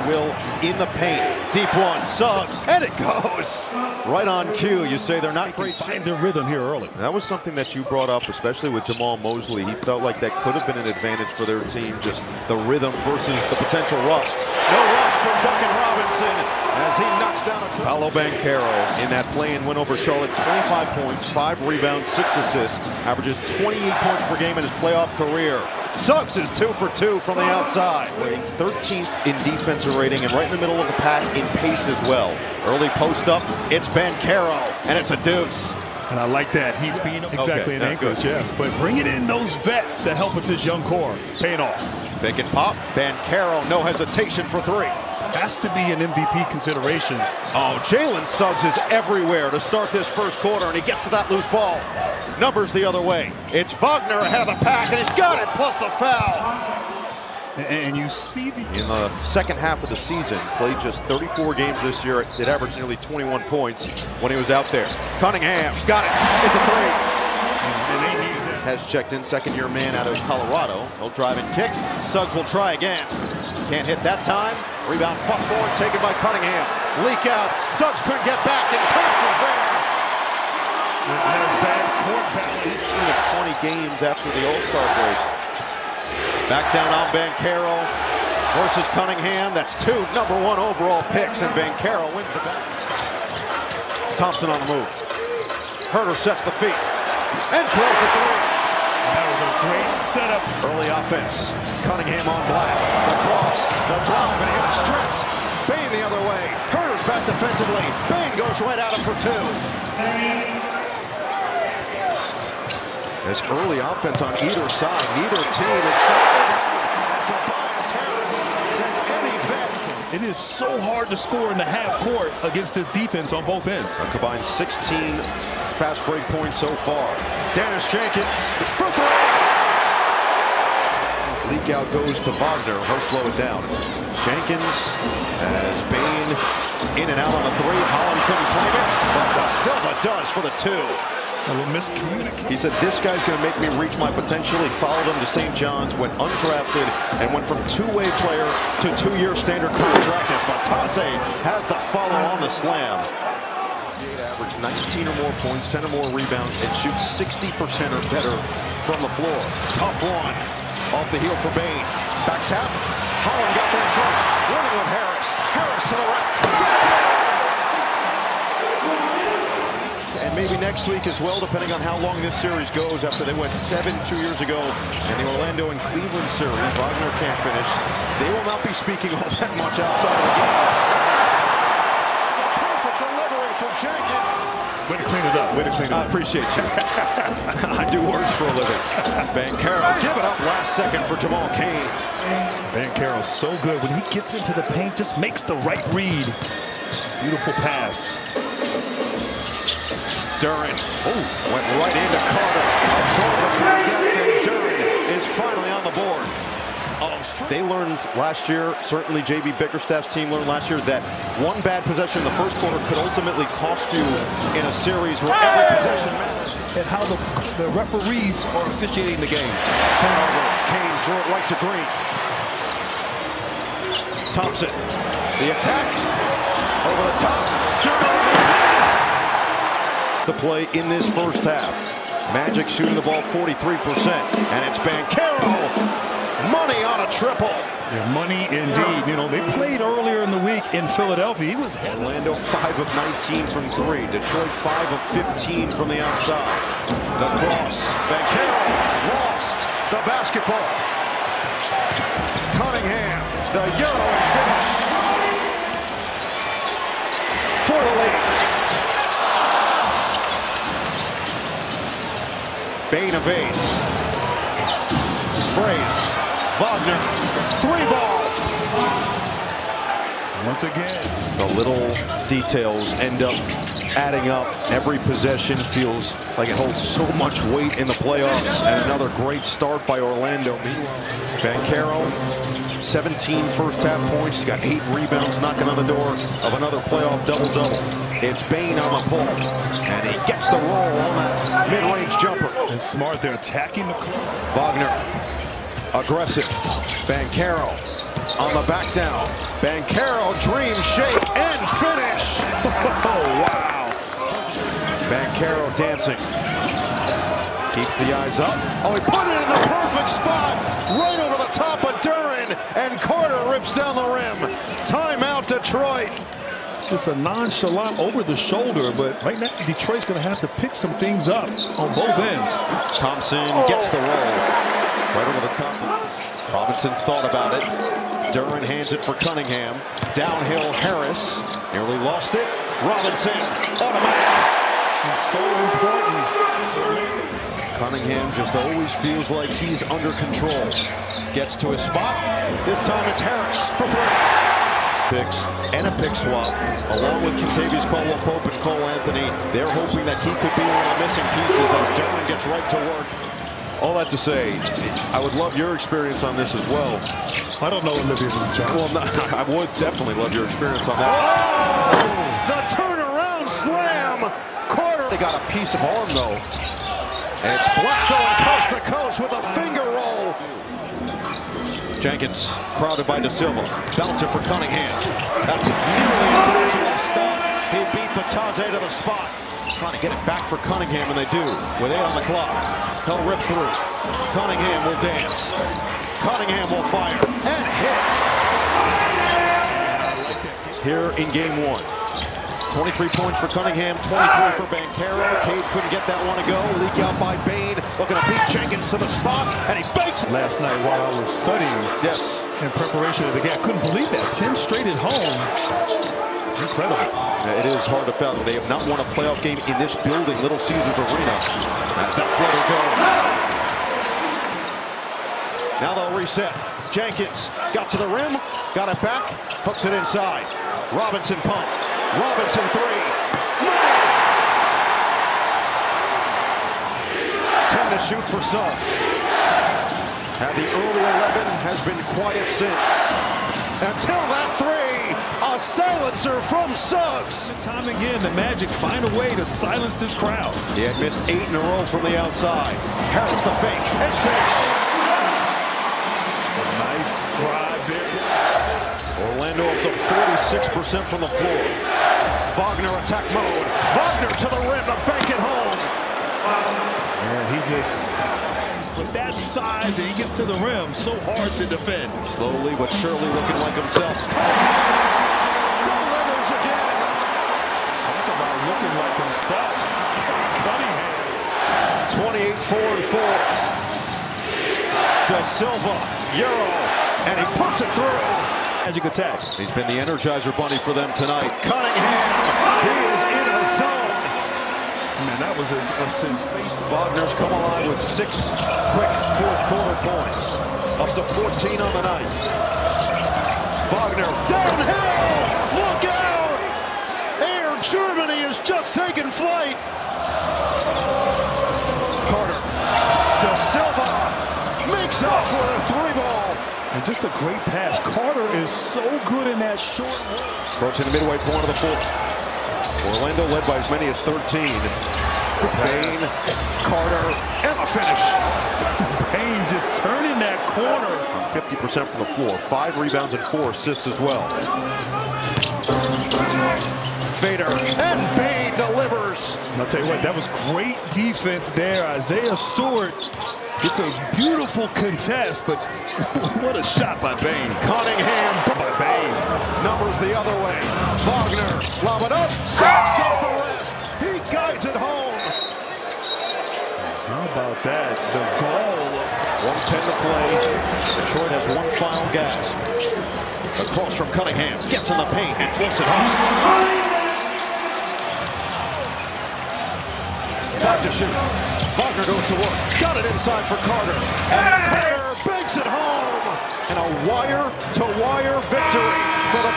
will in the paint. Deep one, Suggs, and it goes right on cue. You say they're not great. Find their rhythm here early. That was something that you brought up, especially with Jamal Mosley. He felt like that could have been an advantage for their team, just the rhythm versus the potential rust. No rust from Duncan Robinson as he knocks down a Paolo Banchero in that play-in win over Charlotte. 25 points, 5 rebounds, 6 assists, averages 28 points per game in his playoff career. Suggs is 2 for 2 from the outside. 13th in defensive rating and right in the middle of the pack in pace as well. Early post up, it's Banchero, and it's a deuce. And I like that. He's being exactly an anchor, good. yes. But bringing in those vets to help with this young core, paying off. Pick and pop, Banchero, no hesitation for 3. Has to be an MVP consideration. Oh, Jalen Suggs is everywhere to start this first quarter, and he gets to that loose ball. Numbers the other way. It's Wagner ahead of the pack, and he's got it, plus the foul. And you see in the second half of the season, played just 34 games this year. It averaged nearly 21 points when he was out there. Cunningham's got it. It's a 3. Has checked in, second-year man out of Colorado. He'll drive and kick. Suggs will try again. Can't hit that time. Rebound fought forward, taken by Cunningham. Leak out. Suggs couldn't get back, and Thompson's there. Has bad court balance. 20 games after the All-Star break. Back down on Banchero versus Cunningham. That's 2 #1 overall picks, and Banchero wins the battle. Thompson on the move. Herter sets the feet and drills the 3. That was a great setup. Early offense. Cunningham on Black. The cross, the drive, and he got it stripped. Bain the other way. Herter's back defensively. Bain goes right at him for 2. There's early offense on either side. Neither team is It is so hard to score in the half court against this defense on both ends. A combined 16 fast break points so far. Dennis Jenkins for 3. Leak out goes to Wagner. He'll slow it down. Jenkins as Bain in and out on the 3. Holland couldn't claim it, but Da Silva does for the 2. A little miscommunication. He said, this guy's going to make me reach my potential. He followed him to St. John's, went undrafted, and went from two-way player to 2-year standard contract. As Matase has the follow on the slam. Average 19 or more points, 10 or more rebounds, and shoots 60% or better from the floor. Tough one. Off the heel for Bain. Back tap. Holland got there first. Winning with Harris. Harris to the right. And maybe next week as well, depending on how long this series goes after they went 7 2 years ago in the Orlando and Cleveland series. Wagner can't finish. They will not be speaking all that much outside of the game. The perfect delivery from Jenkins. Way to clean it up. Way to clean it up. I appreciate you. I do words for a living. Banchero give it up last second for Jamal Cain. Banchero's so good. When he gets into the paint, just makes the right read. Beautiful pass. Duran went right into Carter. Absorbed the contact, and Duran is finally on the board. They learned last year, certainly J.B. Bickerstaff's team learned last year, that one bad possession in the first quarter could ultimately cost you in a series where every possession matters. And how the referees are officiating the game. Turnover. Kane threw it right to Green. Thompson. The attack. Over the top. The play in this first half. Magic shooting the ball 43%, and it's Banchero. Money on a triple. Yeah, money indeed. You know, they played earlier in the week in Philadelphia. He was Orlando 5 of 19 from 3. Detroit 5 of 15 from the outside. The cross. Banchero lost the basketball. Cunningham, the Euro finish for the lead. Bain evades. Sprays. Wagner. 3-ball. Once again. The little details end up adding up. Every possession feels like it holds so much weight in the playoffs. And another great start by Orlando. Banchero, 17 first half points. He's got 8 rebounds, knocking on the door of another playoff double-double. It's Bain on the pull. And he gets the roll on that mid-range jumper. And smart, they're attacking the court. Wagner Aggressive. Banchero on the back down. Banchero, dream shape and finish. Oh, wow. Banchero dancing. Keeps the eyes up. Oh, he put it in the perfect spot. Right over the top of Duren. And Carter rips down the rim. Timeout, Detroit. Just a nonchalant over the shoulder, but right now Detroit's going to have to pick some things up on both ends. Thompson gets the roll. Right over the top. Robinson thought about it. Duren hands it for Cunningham. Downhill Harris. Nearly lost it. Robinson. Automatic. It's so important. Cunningham just always feels like he's under control. Gets to his spot. This time it's Harris for three. Picks and a pick swap, along with Kentavious Caldwell-Pope and Cole Anthony. They're hoping that he could be one of the missing pieces as Duren gets right to work. All that to say, I would love your experience on this as well. I don't know Olivia's job. Well, no, I would definitely love your experience on that. Oh! The turnaround slam! Carter, they got a piece of arm though. And it's Black going coast to coast with a finger roll. Jenkins, crowded by De Silva. Bounce it for Cunningham. That's nearly impossible to stop. He beat Batadze to the spot. Trying to get it back for Cunningham, and they do. With 8 on the clock. He'll rip through. Cunningham will dance. Cunningham will fire. And hit. Here in game 1. 23 points for Cunningham, 23 for Banchero. Cade couldn't get that one to go. Leak out by Bain. Looking to beat Jenkins to the spot, and he banks it. Last night while I was studying in preparation of the game, I couldn't believe that. 10 straight at home. Incredible. It is hard to fathom. They have not won a playoff game in this building, Little Caesars Arena. As that floater goes. Now they'll reset. Jenkins got to the rim, got it back, hooks it inside. Robinson pump. Robinson 3. 10 to shoot for Suggs. And the early 11 has been quiet since. Until that 3, a silencer from Suggs. Time again, the Magic find a way to silence this crowd. He had missed 8 in a row from the outside. Harris the fake and finish. Nice drive there. Orlando up to 46% from the floor. Wagner attack mode. Wagner to the rim to bank it home. And he just, with that size, and he gets to the rim, so hard to defend. Slowly but surely looking like himself. Delivers again. Talk about looking like himself. Cunningham. 28-4-4. De Silva, Euro, and he puts it through. Magic attack. He's been the Energizer Bunny for them tonight. Cunningham, he is in a zone. Man, that was a sensation. Wagner's come alive with 6 quick fourth-quarter points. Up to 14 on the night. Wagner, downhill! Look out! Air Germany has just taken flight. Carter, De Silva makes up for a 3-ball. And just a great pass. Carter is so good in that short work. Approaching the midway point of the fourth. Orlando led by as many as 13. Bain, Carter, and the finish. Bain just turning that corner. 50% from the floor. 5 rebounds and 4 assists as well. Fader, and Bain delivers. And I'll tell you what, that was great defense there. Isaiah Stewart gets a beautiful contest, but what a shot by Bain. Cunningham By Bain. numbers the other way. Wagner, lob it up. Suggs does the rest. He guides it home. How about that? The goal. 1:10 to play. Detroit has one final gasp. Across from Cunningham. Gets in the paint and flips it home. Back to shoot. Wagner goes to work. Got it inside for Carter. And Carter banks it home. And a wire-to-wire victory for the